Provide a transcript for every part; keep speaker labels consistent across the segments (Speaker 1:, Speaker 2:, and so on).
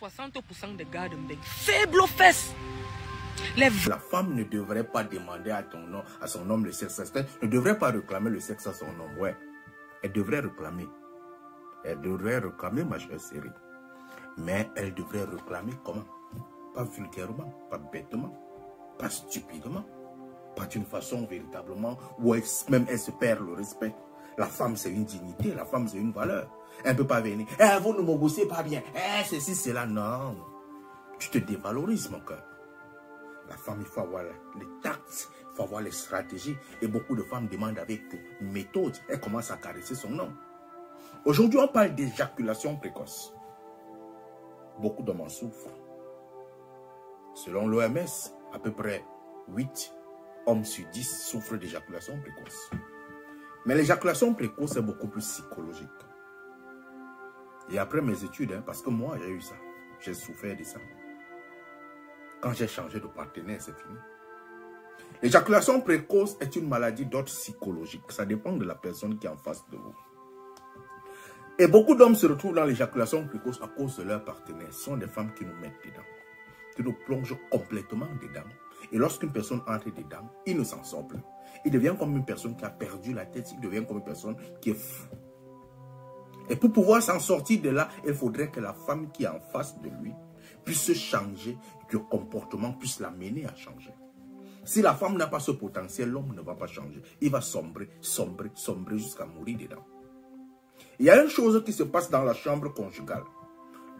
Speaker 1: 60% des gars de Mbeng, faibles aux fesses.
Speaker 2: La femme ne devrait pas demander à son homme le sexe. Ne devrait pas réclamer le sexe à son homme. Ouais. Elle devrait réclamer. Elle devrait réclamer, ma chère série. Mais elle devrait réclamer comment? Pas vulgairement, pas bêtement, pas stupidement. Pas d'une façon véritablement où elle se perd le respect. La femme, c'est une dignité. La femme, c'est une valeur. Elle ne peut pas venir. Eh, vous ne me bossez pas bien. Eh, ceci, cela. Non. Tu te dévalorises, mon cœur. La femme, il faut avoir les tacts, il faut avoir les stratégies. Et beaucoup de femmes demandent avec méthode. Elles commencent à caresser son homme. Aujourd'hui, on parle d'éjaculation précoce. Beaucoup d'hommes en souffrent. Selon l'OMS, à peu près 8 hommes sur 10 souffrent d'éjaculation précoce. Mais l'éjaculation précoce est beaucoup plus psychologique. Et après mes études, parce que moi, j'ai eu ça. J'ai souffert de ça. Quand j'ai changé de partenaire, c'est fini. L'éjaculation précoce est une maladie d'ordre psychologique. Ça dépend de la personne qui est en face de vous. Et beaucoup d'hommes se retrouvent dans l'éjaculation précoce à cause de leur partenaire. Ce sont des femmes qui nous mettent dedans. Qui nous plongent complètement dedans. Et lorsqu'une personne entre dedans, il ne s'en sort plus. Il devient comme une personne qui a perdu la tête. Il devient comme une personne qui est fou. Et pour pouvoir s'en sortir de là, il faudrait que la femme qui est en face de lui puisse changer de comportement, puisse l'amener à changer. Si la femme n'a pas ce potentiel, l'homme ne va pas changer. Il va sombrer, sombrer, sombrer jusqu'à mourir dedans. Il y a une chose qui se passe dans la chambre conjugale.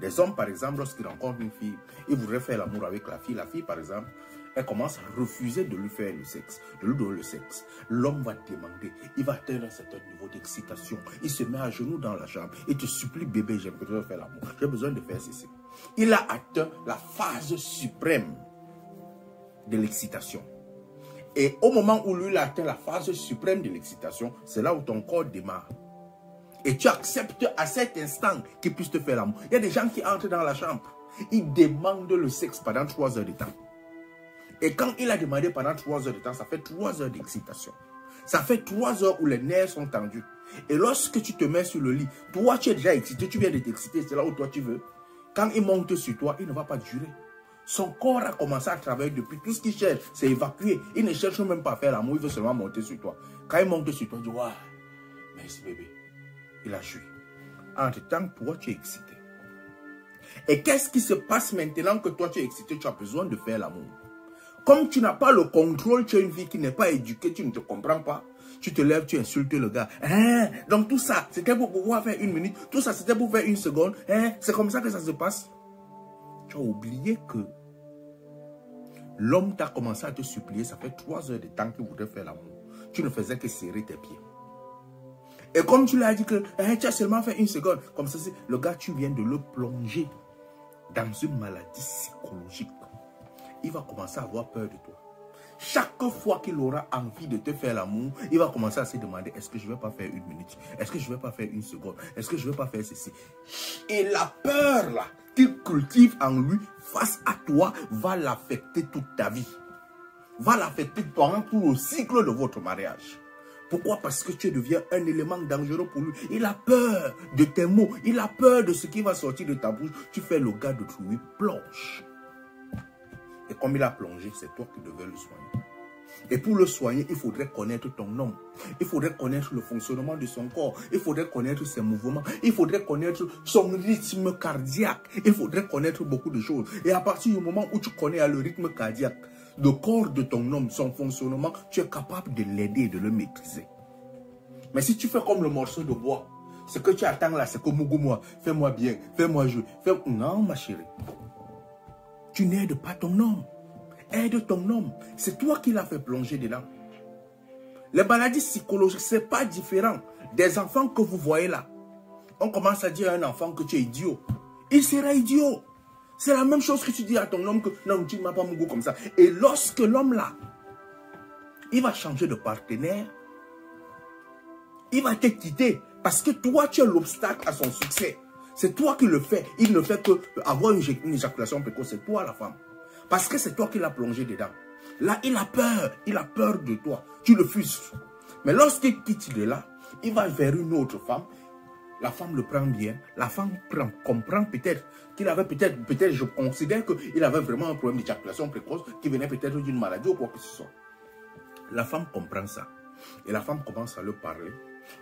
Speaker 2: Des hommes, par exemple, lorsqu'ils rencontrent une fille, ils voudraient faire l'amour avec la fille. La fille, par exemple, elle commence à refuser de lui faire le sexe, de lui donner le sexe. L'homme va demander, il va atteindre un certain niveau d'excitation. Il se met à genoux dans la chambre. Il te supplie, bébé, j'ai besoin de faire l'amour. J'ai besoin de faire ceci. Il a atteint la phase suprême de l'excitation. Et au moment où lui il a atteint la phase suprême de l'excitation, c'est là où ton corps démarre. Et tu acceptes à cet instant qu'il puisse te faire l'amour. Il y a des gens qui entrent dans la chambre. Ils demandent le sexe pendant 3 heures de temps. Et quand il a demandé pendant 3 heures de temps, ça fait 3 heures d'excitation. Ça fait 3 heures où les nerfs sont tendus. Et lorsque tu te mets sur le lit, toi tu es déjà excité, tu viens de t'exciter, c'est là où toi tu veux. Quand il monte sur toi, il ne va pas durer. Son corps a commencé à travailler depuis. Tout ce qu'il cherche, c'est évacuer. Il ne cherche même pas à faire l'amour, il veut seulement monter sur toi. Quand il monte sur toi, il dit, waouh, merci bébé. Il a joui. Entre-temps, toi, tu es excité. Et qu'est-ce qui se passe maintenant que toi, tu es excité? Tu as besoin de faire l'amour. Comme tu n'as pas le contrôle, tu es une fille qui n'est pas éduquée, tu ne te comprends pas. Tu te lèves, tu insultes le gars. Hein? Donc tout ça, c'était pour pouvoir faire 1 minute. Tout ça, c'était pour faire 1 seconde. Hein? C'est comme ça que ça se passe. Tu as oublié que l'homme t'a commencé à te supplier. Ça fait 3 heures de temps qu'il voudrait faire l'amour. Tu ne faisais que serrer tes pieds. Et comme tu l'as dit que tu as seulement fait 1 seconde. Comme ça, le gars, tu viens de le plonger dans une maladie psychologique. Il va commencer à avoir peur de toi. Chaque fois qu'il aura envie de te faire l'amour, il va commencer à se demander, est-ce que je ne vais pas faire 1 minute? Est-ce que je ne vais pas faire 1 seconde? Est-ce que je ne vais pas faire ceci? Et la peur là, qu'il cultive en lui face à toi, va l'affecter toute ta vie. Va l'affecter pendant tout le cycle de votre mariage. Pourquoi? Parce que tu deviens un élément dangereux pour lui. Il a peur de tes mots. Il a peur de ce qui va sortir de ta bouche. Tu fais le gars de lui plonge. Et comme il a plongé, c'est toi qui devais le soigner. Et pour le soigner, il faudrait connaître ton homme. Il faudrait connaître le fonctionnement de son corps. Il faudrait connaître ses mouvements. Il faudrait connaître son rythme cardiaque. Il faudrait connaître beaucoup de choses. Et à partir du moment où tu connais le rythme cardiaque, le corps de ton homme, son fonctionnement, tu es capable de l'aider, de le maîtriser. Mais si tu fais comme le morceau de bois, ce que tu attends là, c'est que Mugu-moi, fais-moi bien, fais-moi jouer. Non, ma chérie. Tu n'aides pas ton homme. Aide ton homme. C'est toi qui l'as fait plonger dedans. Les maladies psychologiques, ce n'est pas différent des enfants que vous voyez là. On commence à dire à un enfant que tu es idiot. Il sera idiot. C'est la même chose que tu dis à ton homme que non, tu ne m'as pas mon goût comme ça. Et lorsque l'homme là, il va changer de partenaire, il va te quitter parce que toi, tu es l'obstacle à son succès. C'est toi qui le fais. Il ne fait que avoir une éjaculation précoce. C'est toi la femme. Parce que c'est toi qui l'as plongé dedans. Là, il a peur. Il a peur de toi. Tu le fuses. Mais lorsqu'il quitte de là, il va vers une autre femme. La femme le prend bien. La femme comprend peut-être qu'il avait peut-être, je considère qu'il avait vraiment un problème d'éjaculation précoce qui venait peut-être d'une maladie ou quoi que ce soit. La femme comprend ça. Et la femme commence à le parler,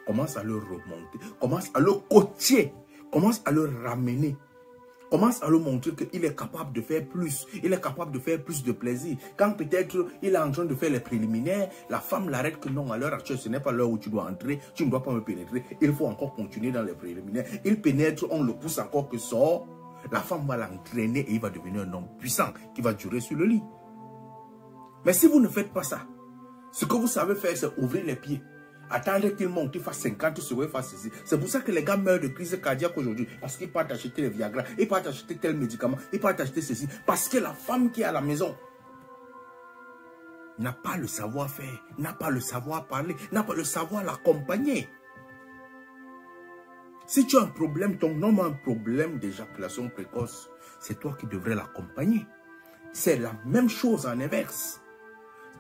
Speaker 2: commence à le remonter, commence à le coacher, commence à le ramener, commence à lui montrer qu'il est capable de faire plus, il est capable de faire plus de plaisir. Quand peut-être il est en train de faire les préliminaires, la femme l'arrête que non, à l'heure actuelle, ce n'est pas l'heure où tu dois entrer, tu ne dois pas me pénétrer, il faut encore continuer dans les préliminaires. Il pénètre, on le pousse encore que sort, la femme va l'entraîner et il va devenir un homme puissant qui va durer sur le lit. Mais si vous ne faites pas ça, ce que vous savez faire, c'est ouvrir les pieds. Attendre qu'il monte, il fasse 50 secondes, il fasse ceci. C'est pour ça que les gars meurent de crise cardiaque aujourd'hui. Parce qu'ils partent acheter les Viagra, ils partent acheter tel médicament, ils partent acheter ceci. Parce que la femme qui est à la maison n'a pas le savoir-faire, n'a pas le savoir parler, n'a pas le savoir l'accompagner. Si tu as un problème, ton homme a un problème d'éjaculation précoce, c'est toi qui devrais l'accompagner. C'est la même chose en inverse.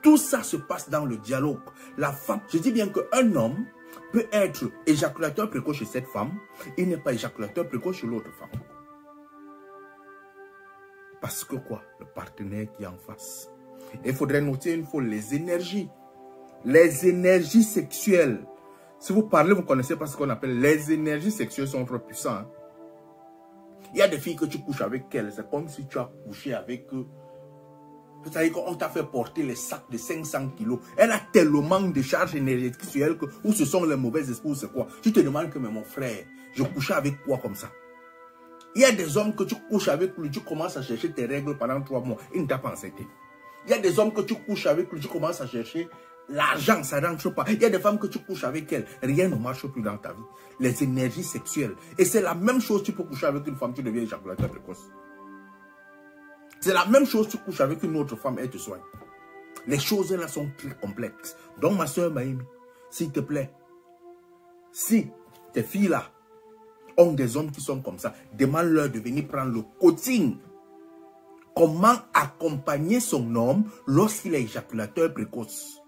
Speaker 2: Tout ça se passe dans le dialogue. La femme, je dis bien qu'un homme peut être éjaculateur précoce chez cette femme, il n'est pas éjaculateur précoce chez l'autre femme. Parce que quoi? Le partenaire qui est en face. Il faudrait noter une fois les énergies. Les énergies sexuelles. Si vous parlez, vous connaissez pas ce qu'on appelle les énergies sexuelles sont trop puissantes. Hein? Il y a des filles que tu couches avec elles, c'est comme si tu as couché avec eux. C'est-à-dire qu'on t'a fait porter les sacs de 500 kilos. Elle a tellement de charges énergétiques sur elle que où ce sont les mauvaises esprits, c'est quoi? Tu te demandes que, mais mon frère, je couchais avec quoi comme ça? Il y a des hommes que tu couches avec lui, tu commences à chercher tes règles pendant 3 mois. Il ne t'a pas enceinté. Il y a des hommes que tu couches avec lui, tu commences à chercher l'argent, ça ne rentre pas. Il y a des femmes que tu couches avec elles, rien ne marche plus dans ta vie. Les énergies sexuelles. Et c'est la même chose, tu peux coucher avec une femme, tu deviens éjaculateur précoce. C'est la même chose, tu couches avec une autre femme, elle te soigne. Les choses là sont très complexes. Donc ma soeur Maïmi, s'il te plaît, si tes filles là ont des hommes qui sont comme ça, demande-leur de venir prendre le coaching. Comment accompagner son homme lorsqu'il est éjaculateur précoce?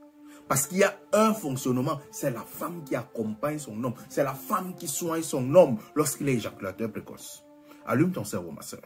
Speaker 2: Parce qu'il y a un fonctionnement, c'est la femme qui accompagne son homme. C'est la femme qui soigne son homme lorsqu'il est éjaculateur précoce. Allume ton cerveau, ma soeur.